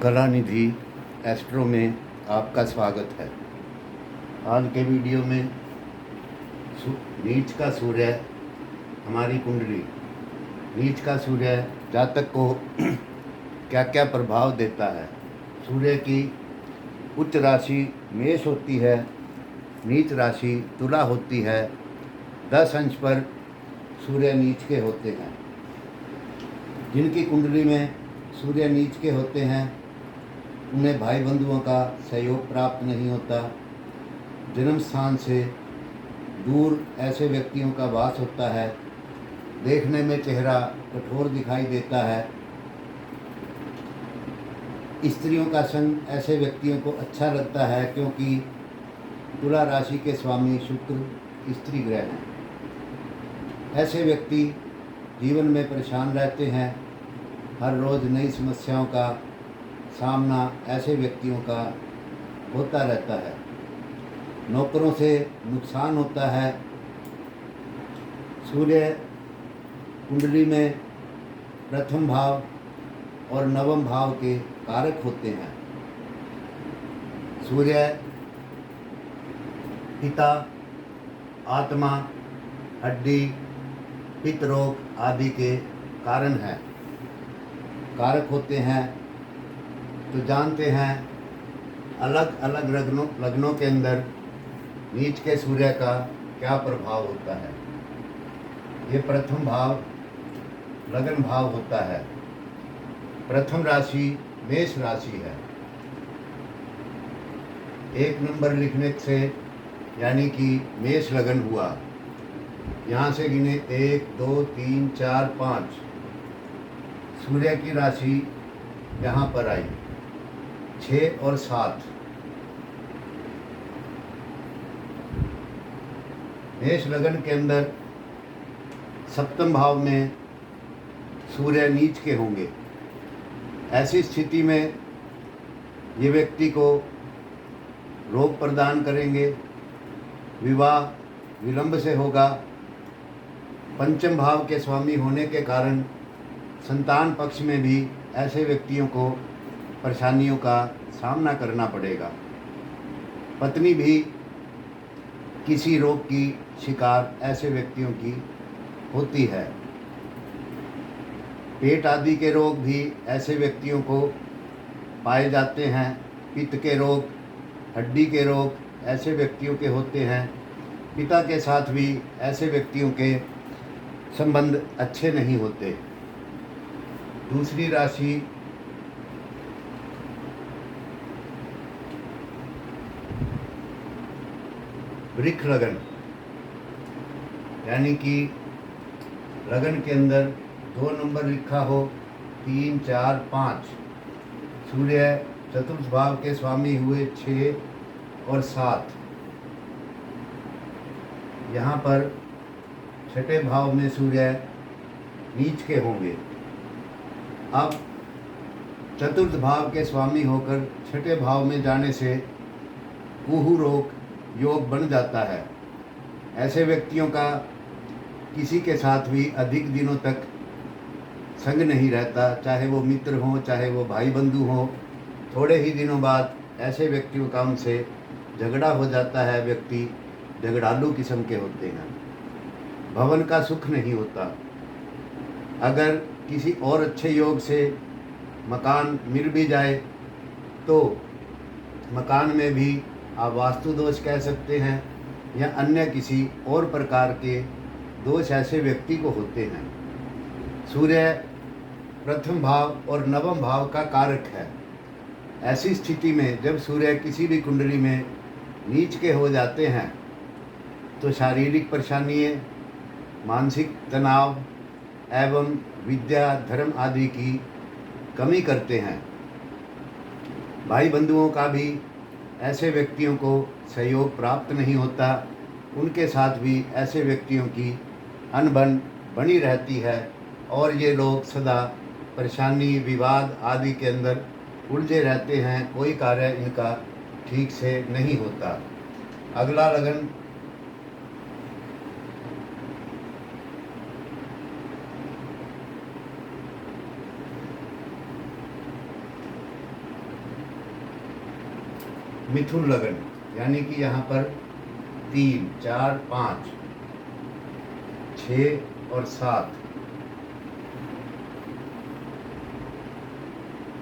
Kalanidhi astro में आपका स्वागत है। आज के वीडियो में नीच का सूर्य, हमारी कुंडली, नीच का सूर्य जातक को क्या क्या प्रभाव देता है। सूर्य की उच्च राशि मेष होती है, नीच राशि तुला होती है। 10 अंश पर सूर्य नीच के होते हैं। जिनकी कुंडली में सूर्य नीच के होते हैं उन्हें भाई बंधुओं का सहयोग प्राप्त नहीं होता। जन्म स्थान से दूर ऐसे व्यक्तियों का वास होता है। देखने में चेहरा कठोर दिखाई देता है। स्त्रियों का संग ऐसे व्यक्तियों को अच्छा लगता है, क्योंकि तुला राशि के स्वामी शुक्र स्त्री ग्रह हैं। ऐसे व्यक्ति जीवन में परेशान रहते हैं। हर रोज़ नई समस्याओं का सामना ऐसे व्यक्तियों का होता रहता है। नौकरों से नुकसान होता है। सूर्य कुंडली में प्रथम भाव और नवम भाव के कारक होते हैं। सूर्य पिता, आत्मा, हड्डी, पित्त रोग आदि के कारण हैं, कारक होते हैं। तो जानते हैं अलग अलग लग्नों के अंदर नीच के सूर्य का क्या प्रभाव होता है। ये प्रथम भाव लगन भाव होता है। प्रथम राशि मेष राशि है। 1 नंबर लिखने से यानी कि मेष लगन हुआ। यहाँ से गिने 1 2 3 4 5। सूर्य की राशि यहाँ पर आई 6 और 7। मेष लगन के अंदर सप्तम भाव में सूर्य नीच के होंगे। ऐसी स्थिति में ये व्यक्ति को रोग प्रदान करेंगे। विवाह विलंब से होगा। पंचम भाव के स्वामी होने के कारण संतान पक्ष में भी ऐसे व्यक्तियों को परेशानियों का सामना करना पड़ेगा। पत्नी भी किसी रोग की शिकार ऐसे व्यक्तियों की होती है। पेट आदि के रोग भी ऐसे व्यक्तियों को पाए जाते हैं। पित्त के रोग, हड्डी के रोग ऐसे व्यक्तियों के होते हैं। पिता के साथ भी ऐसे व्यक्तियों के संबंध अच्छे नहीं होते। दूसरी राशि वृक्ष लगन, यानी कि लगन के अंदर 2 नंबर लिखा हो 3 4 5। सूर्य चतुर्थ भाव के स्वामी हुए 6 और 7। यहाँ पर छठे भाव में सूर्य नीच के होंगे। अब चतुर्थ भाव के स्वामी होकर छठे भाव में जाने से कुहू रोग योग बन जाता है। ऐसे व्यक्तियों का किसी के साथ भी अधिक दिनों तक संग नहीं रहता, चाहे वो मित्र हों, चाहे वो भाई बंधु हों। थोड़े ही दिनों बाद ऐसे व्यक्तियों का उनसे झगड़ा हो जाता है। व्यक्ति झगड़ालू किस्म के होते हैं। भवन का सुख नहीं होता। अगर किसी और अच्छे योग से मकान मिल भी जाए तो मकान में भी आप वास्तु दोष कह सकते हैं या अन्य किसी और प्रकार के दोष ऐसे व्यक्ति को होते हैं। सूर्य प्रथम भाव और नवम भाव का कारक है। ऐसी स्थिति में जब सूर्य किसी भी कुंडली में नीच के हो जाते हैं तो शारीरिक परेशानियाँ, मानसिक तनाव एवं विद्या धर्म आदि की कमी करते हैं। भाई बंधुओं का भी ऐसे व्यक्तियों को सहयोग प्राप्त नहीं होता। उनके साथ भी ऐसे व्यक्तियों की अनबन बनी रहती है और ये लोग सदा परेशानी, विवाद आदि के अंदर उलझे रहते हैं। कोई कार्य इनका ठीक से नहीं होता। अगला लगन मिथुन लगन, यानी कि यहाँ पर 3, 4, 5, 6 और 7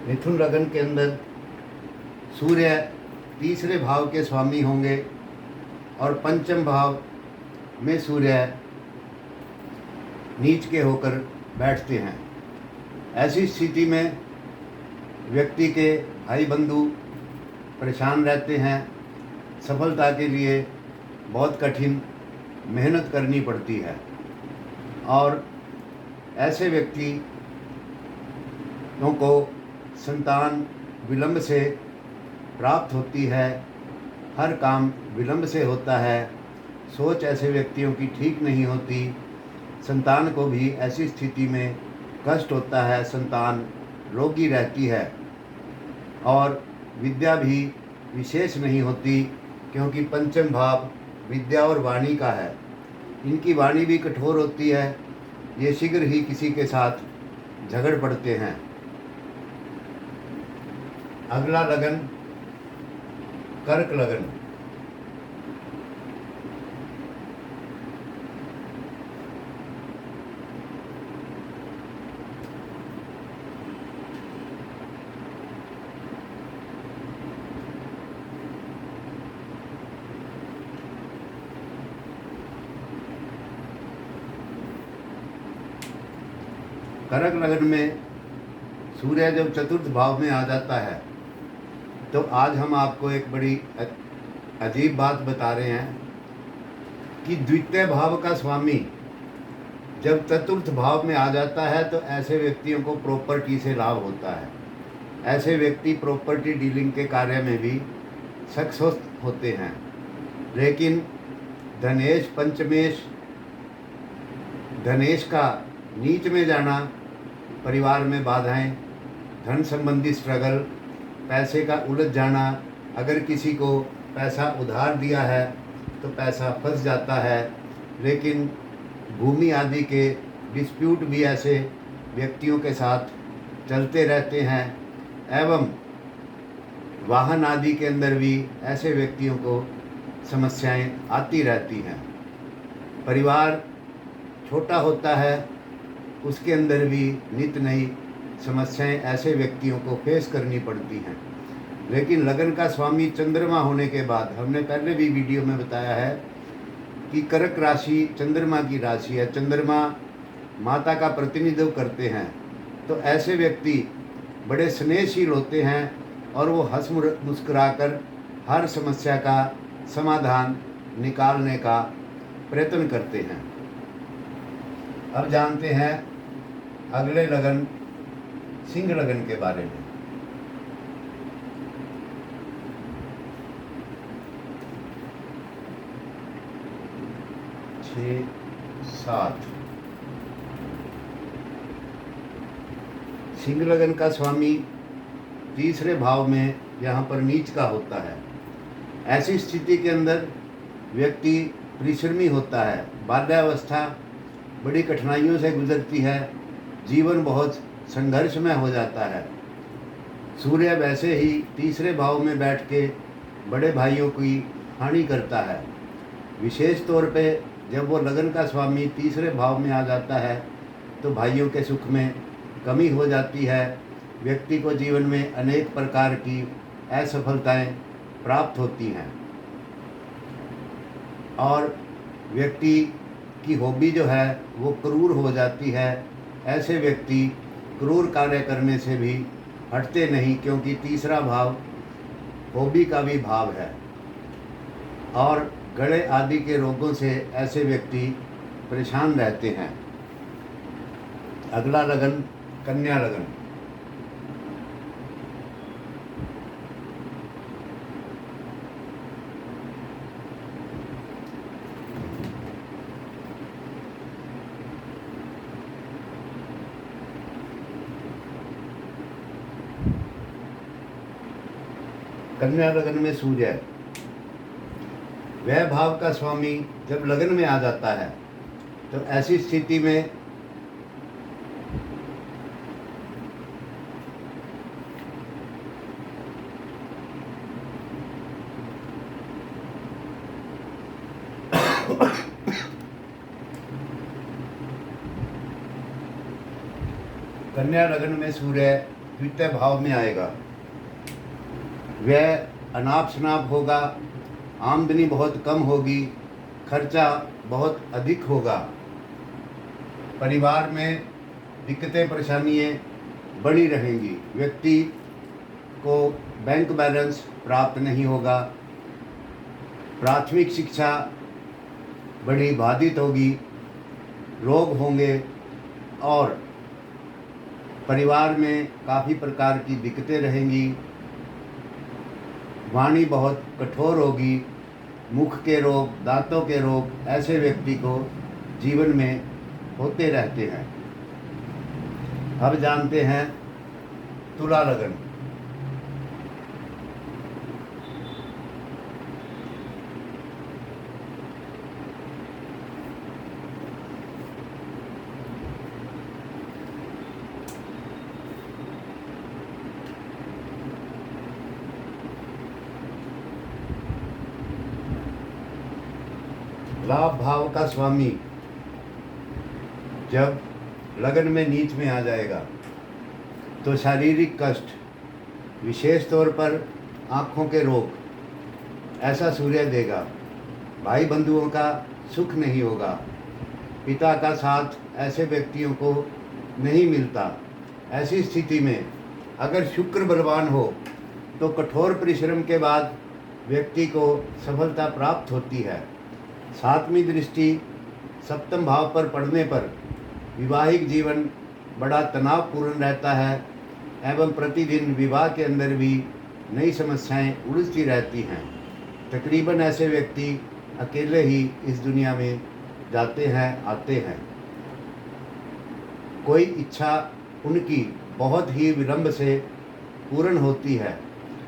मिथुन लगन के अंदर सूर्य तीसरे भाव के स्वामी होंगे और पंचम भाव में सूर्य नीच के होकर बैठते हैं। ऐसी स्थिति में व्यक्ति के भाई बंधु परेशान रहते हैं। सफलता के लिए बहुत कठिन मेहनत करनी पड़ती है और ऐसे व्यक्तियों को संतान विलंब से प्राप्त होती है। हर काम विलंब से होता है। सोच ऐसे व्यक्तियों की ठीक नहीं होती। संतान को भी ऐसी स्थिति में कष्ट होता है। संतान रोगी रहती है और विद्या भी विशेष नहीं होती, क्योंकि पंचम भाव विद्या और वाणी का है। इनकी वाणी भी कठोर होती है। ये शीघ्र ही किसी के साथ झगड़ पड़ते हैं। अगला लगन कर्क लगन। कर्क लगन में सूर्य जब चतुर्थ भाव में आ जाता है तो आज हम आपको एक बड़ी अजीब बात बता रहे हैं कि द्वितीय भाव का स्वामी जब चतुर्थ भाव में आ जाता है तो ऐसे व्यक्तियों को प्रॉपर्टी से लाभ होता है। ऐसे व्यक्ति प्रॉपर्टी डीलिंग के कार्य में भी सक्सेस होते हैं। लेकिन धनेश पंचमेश, धनेश का नीच में जाना, परिवार में बाधाएं, धन संबंधी स्ट्रगल, पैसे का उलझ जाना, अगर किसी को पैसा उधार दिया है तो पैसा फंस जाता है। लेकिन भूमि आदि के डिस्प्यूट भी ऐसे व्यक्तियों के साथ चलते रहते हैं एवं वाहन आदि के अंदर भी ऐसे व्यक्तियों को समस्याएं आती रहती हैं। परिवार छोटा होता है, उसके अंदर भी नित नई समस्याएं ऐसे व्यक्तियों को फेस करनी पड़ती हैं। लेकिन लगन का स्वामी चंद्रमा होने के बाद, हमने पहले भी वीडियो में बताया है कि कर्क राशि चंद्रमा की राशि है। चंद्रमा माता का प्रतिनिधित्व करते हैं। तो ऐसे व्यक्ति बड़े स्नेहशील होते हैं और वो हंस मुस्कुराकर हर समस्या का समाधान निकालने का प्रयत्न करते हैं। अब जानते हैं अगले लगन सिंह लगन के बारे में। छः, 7 सिंह लगन का स्वामी तीसरे भाव में यहाँ पर नीच का होता है। ऐसी स्थिति के अंदर व्यक्ति परिश्रमी होता है। बाल्यावस्था बड़ी कठिनाइयों से गुजरती है। जीवन बहुत संघर्षमय हो जाता है। सूर्य वैसे ही तीसरे भाव में बैठ के बड़े भाइयों की हानि करता है। विशेष तौर पे जब वो लगन का स्वामी तीसरे भाव में आ जाता है तो भाइयों के सुख में कमी हो जाती है। व्यक्ति को जीवन में अनेक प्रकार की असफलताएं प्राप्त होती हैं और व्यक्ति की हॉबी जो है वो क्रूर हो जाती है। ऐसे व्यक्ति क्रूर कार्य करने से भी हटते नहीं, क्योंकि तीसरा भाव हॉबी का भी भाव है और गले आदि के रोगों से ऐसे व्यक्ति परेशान रहते हैं। अगला लगन कन्या लगन। कन्या लगन में सूर्य वह भाव का स्वामी जब लगन में आ जाता है तो ऐसी स्थिति में कन्या लग्न में सूर्य द्वितीय भाव में आएगा। वह अनाप शनाप होगा, आमदनी बहुत कम होगी, खर्चा बहुत अधिक होगा, परिवार में दिक्कतें परेशानियाँ बनी रहेंगी, व्यक्ति को बैंक बैलेंस प्राप्त नहीं होगा, प्राथमिक शिक्षा बड़ी बाधित होगी, रोग होंगे और परिवार में काफ़ी प्रकार की दिक्कतें रहेंगी, वाणी बहुत कठोर होगी, मुख के रोग, दांतों के रोग ऐसे व्यक्ति को जीवन में होते रहते हैं। अब जानते हैं तुला लगन। लाभ भाव का स्वामी जब लगन में नीच में आ जाएगा तो शारीरिक कष्ट, विशेष तौर पर आँखों के रोग ऐसा सूर्य देगा। भाई बंधुओं का सुख नहीं होगा, पिता का साथ ऐसे व्यक्तियों को नहीं मिलता। ऐसी स्थिति में अगर शुक्र बलवान हो तो कठोर परिश्रम के बाद व्यक्ति को सफलता प्राप्त होती है। सातवीं दृष्टि सप्तम भाव पर पड़ने पर विवाहिक जीवन बड़ा तनावपूर्ण रहता है एवं प्रतिदिन विवाह के अंदर भी नई समस्याएं उलझती रहती हैं। तकरीबन ऐसे व्यक्ति अकेले ही इस दुनिया में जाते हैं, आते हैं। कोई इच्छा उनकी बहुत ही विलंब से पूर्ण होती है,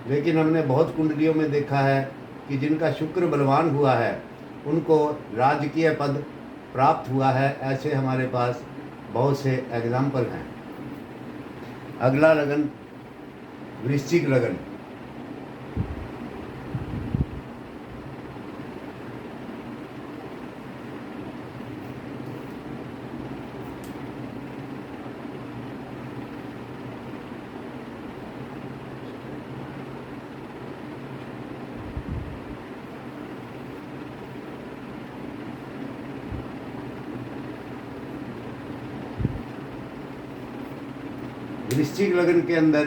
लेकिन हमने बहुत कुंडलियों में देखा है कि जिनका शुक्र बलवान हुआ है उनको राजकीय पद प्राप्त हुआ है। ऐसे हमारे पास बहुत से एग्जाम्पल हैं। अगला लगन वृश्चिक लगन। वृश्चिक लगन के अंदर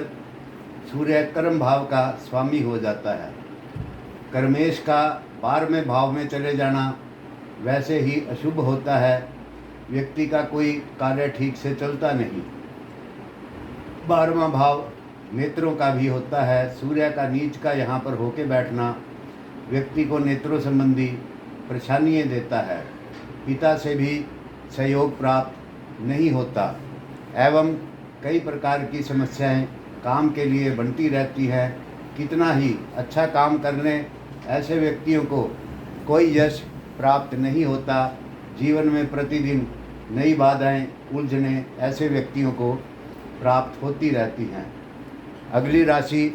सूर्य कर्म भाव का स्वामी हो जाता है। कर्मेश का 12वें भाव में चले जाना वैसे ही अशुभ होता है। व्यक्ति का कोई कार्य ठीक से चलता नहीं। 12वां भाव नेत्रों का भी होता है। सूर्य का नीच का यहाँ पर होके बैठना व्यक्ति को नेत्रों संबंधी परेशानियाँ देता है। पिता से भी सहयोग प्राप्त नहीं होता एवं कई प्रकार की समस्याएं काम के लिए बनती रहती है। कितना ही अच्छा काम करने ऐसे व्यक्तियों को कोई यश प्राप्त नहीं होता। जीवन में प्रतिदिन नई बाधाएं, उलझने ऐसे व्यक्तियों को प्राप्त होती रहती हैं। अगली राशि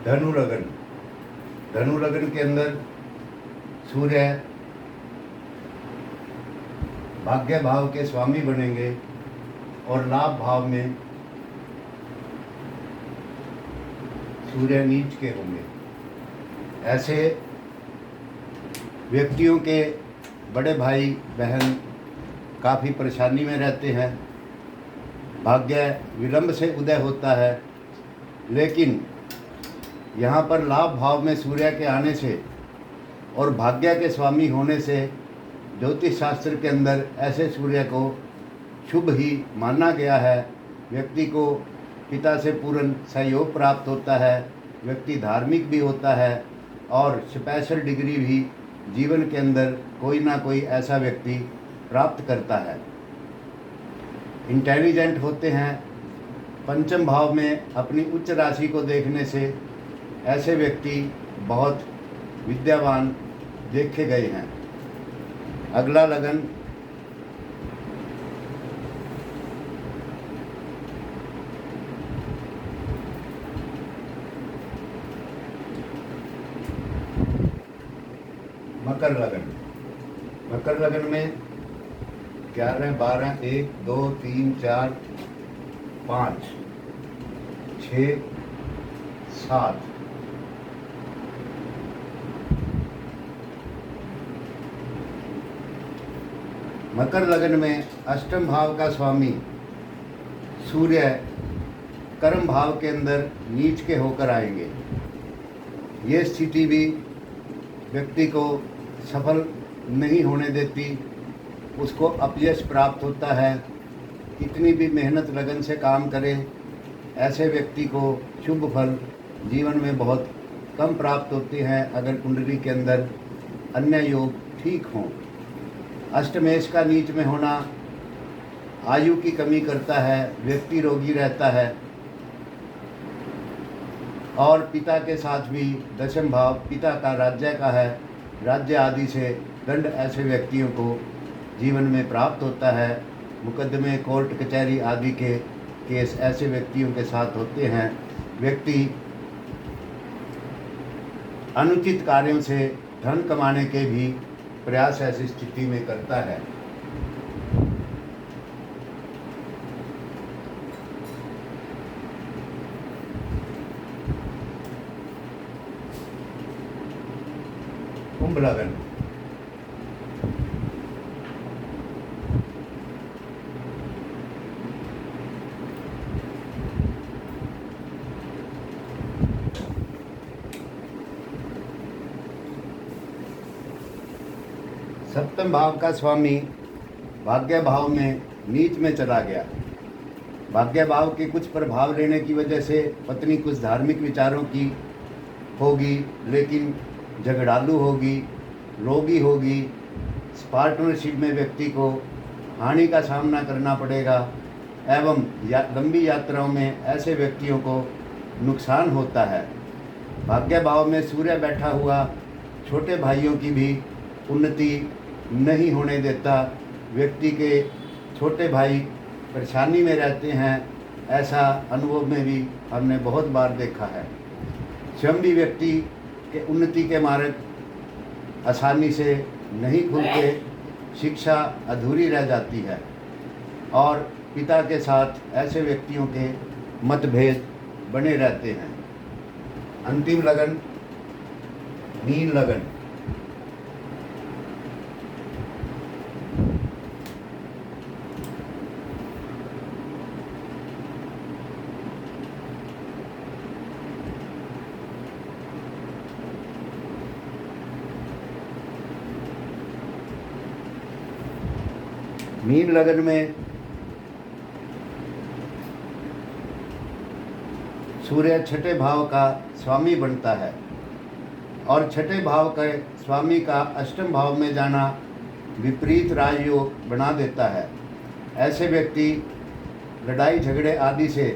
धनु लगन। धनु लगन के अंदर सूर्य भाग्य भाव के स्वामी बनेंगे और लाभ भाव में सूर्य नीच के होंगे। ऐसे व्यक्तियों के बड़े भाई बहन काफ़ी परेशानी में रहते हैं। भाग्य विलंब से उदय होता है, लेकिन यहाँ पर लाभ भाव में सूर्य के आने से और भाग्य के स्वामी होने से ज्योतिष शास्त्र के अंदर ऐसे सूर्य को शुभ ही माना गया है। व्यक्ति को पिता से पूर्ण सहयोग प्राप्त होता है, व्यक्ति धार्मिक भी होता है और स्पेशल डिग्री भी जीवन के अंदर कोई ना कोई ऐसा व्यक्ति प्राप्त करता है। इंटेलिजेंट होते हैं। पंचम भाव में अपनी उच्च राशि को देखने से ऐसे व्यक्ति बहुत विद्यावान देखे गए हैं। अगला लगन मकर लगन। मकर लगन में 11, 12, 1, 2, 3, 4, 5, 6, 7 मकर लगन में अष्टम भाव का स्वामी सूर्य कर्म भाव के अंदर नीच के होकर आएंगे। ये स्थिति भी व्यक्ति को सफल नहीं होने देती, उसको अपयश प्राप्त होता है। कितनी भी मेहनत लगन से काम करें, ऐसे व्यक्ति को शुभ फल जीवन में बहुत कम प्राप्त होते हैं अगर कुंडली के अंदर अन्य योग ठीक हों। अष्टमेश का नीच में होना आयु की कमी करता है, व्यक्ति रोगी रहता है। और पिता के साथ भी दशम भाव पिता का राज्य का है, राज्य आदि से दंड ऐसे व्यक्तियों को जीवन में प्राप्त होता है। मुकदमे, कोर्ट कचहरी आदि के केस ऐसे व्यक्तियों के साथ होते हैं। व्यक्ति अनुचित कार्यों से धन कमाने के भी प्रयास ऐसी स्थिति में करता है। कुंभ लगन। सप्तम भाव का स्वामी भाग्य भाव में नीच में चला गया। भाग्य भाव के कुछ प्रभाव लेने की वजह से पत्नी कुछ धार्मिक विचारों की होगी, लेकिन झगड़ालू होगी, रोगी होगी। पार्टनरशिप में व्यक्ति को हानि का सामना करना पड़ेगा एवं लंबी यात्राओं में ऐसे व्यक्तियों को नुकसान होता है। भाग्य भाव में सूर्य बैठा हुआ छोटे भाइयों की भी उन्नति नहीं होने देता। व्यक्ति के छोटे भाई परेशानी में रहते हैं, ऐसा अनुभव में भी हमने बहुत बार देखा है। स्वयं भी व्यक्ति के उन्नति के मार्ग आसानी से नहीं खुलते, शिक्षा अधूरी रह जाती है और पिता के साथ ऐसे व्यक्तियों के मतभेद बने रहते हैं। अंतिम लगन मीन लगन। मीन लगन में सूर्य छठे भाव का स्वामी बनता है और छठे भाव के स्वामी का अष्टम भाव में जाना विपरीत राजयोग बना देता है। ऐसे व्यक्ति लड़ाई झगड़े आदि से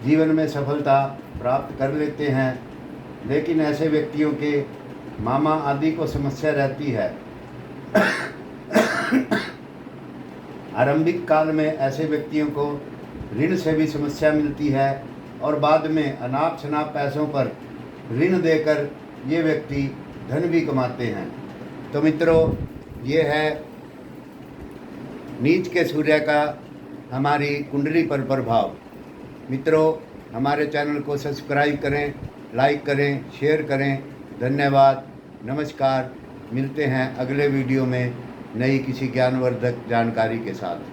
जीवन में सफलता प्राप्त कर लेते हैं, लेकिन ऐसे व्यक्तियों के मामा आदि को समस्या रहती है। आरंभिक काल में ऐसे व्यक्तियों को ऋण से भी समस्या मिलती है और बाद में अनाप शनाप पैसों पर ऋण देकर ये व्यक्ति धन भी कमाते हैं। तो मित्रों, ये है नीच के सूर्य का हमारी कुंडली पर प्रभाव। मित्रों, हमारे चैनल को सब्सक्राइब करें, लाइक करें, शेयर करें। धन्यवाद, नमस्कार। मिलते हैं अगले वीडियो में नई किसी ज्ञानवर्धक जानकारी के साथ।